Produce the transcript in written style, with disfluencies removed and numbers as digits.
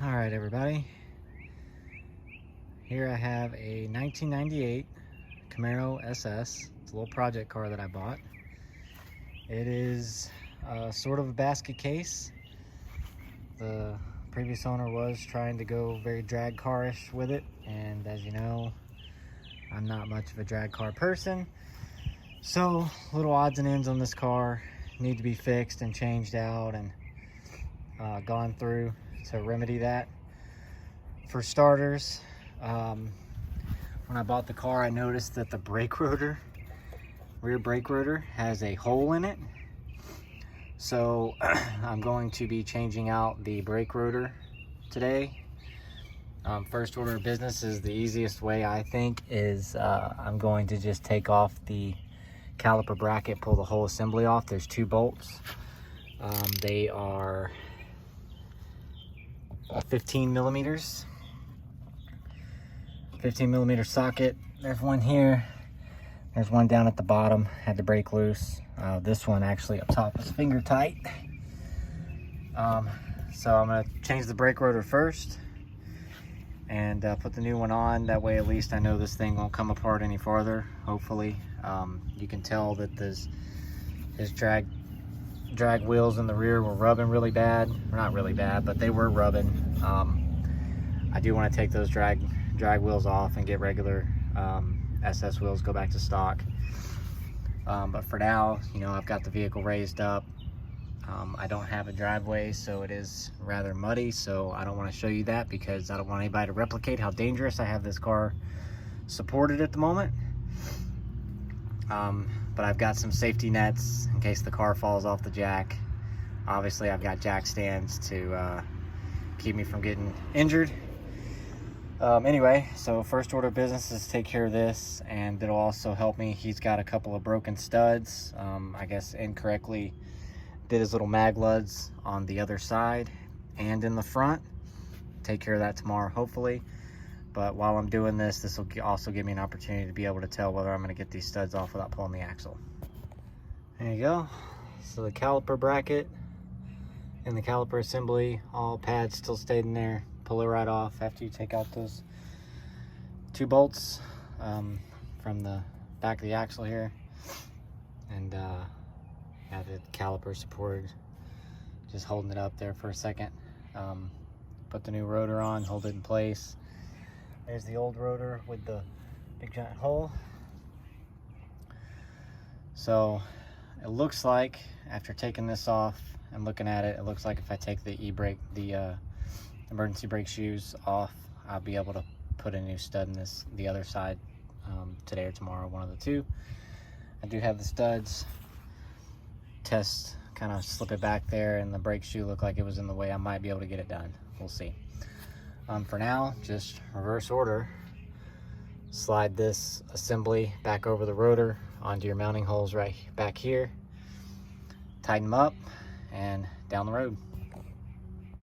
All right, everybody. Here I have a 1998 Camaro SS. It's a little project car that I bought. It is sort of a basket case. The previous owner was trying to go very drag car-ish with it, and as you know, I'm not much of a drag car person. So little odds and ends on this car need to be fixed and changed out and gone through to remedy that. For starters, when I bought the car, I noticed that the brake rotor, rear brake rotor, has a hole in it. So I'm going to be changing out the brake rotor today. First order of business is the easiest way, I think, is I'm going to just take off the caliper bracket, pull the whole assembly off. There's two bolts. They are 15 millimeters. 15 millimeter socket. There's one here. There's one down at the bottom. Had to break loose. This one actually up top is finger tight. So I'm gonna change the brake rotor first and put the new one on. That way at least I know this thing won't come apart any farther, hopefully. You can tell that his drag wheels in the rear were rubbing really bad. Or not really bad, but they were rubbing. I do want to take those drag wheels off and get regular SS wheels, go back to stock. But for now, you know, I've got the vehicle raised up. I don't have a driveway, so it is rather muddy, so I don't want to show you that because I don't want anybody to replicate how dangerous I have this car supported at the moment. But I've got some safety nets in case the car falls off the jack. Obviously, I've got jack stands to keep me from getting injured. Anyway, so first order of business is take care of this, and it'll also help me. He's got a couple of broken studs. I guess incorrectly did his little mag lugs on the other side and in the front. Take care of that tomorrow, hopefully. But while I'm doing this, this will also give me an opportunity to be able to tell whether I'm going to get these studs off without pulling the axle. There you go. So the caliper bracket and the caliper assembly, all pads still stayed in there. Pull it right off after you take out those two bolts from the back of the axle here. And yeah, the caliper supported, just holding it up there for a second. Put the new rotor on, hold it in place. There's the old rotor with the big giant hole. So it looks like, after taking this off and looking at it, it looks like if I take the e-brake, the emergency brake shoes off, I'll be able to put a new stud in the other side today or tomorrow, one of the two. I do have the studs. Test, kind of slip it back there, and the brake shoe looked like it was in the way. I might be able to get it done. We'll see. For now, just reverse order. Slide this assembly back over the rotor onto your mounting holes right back here. Tighten them up and down the road.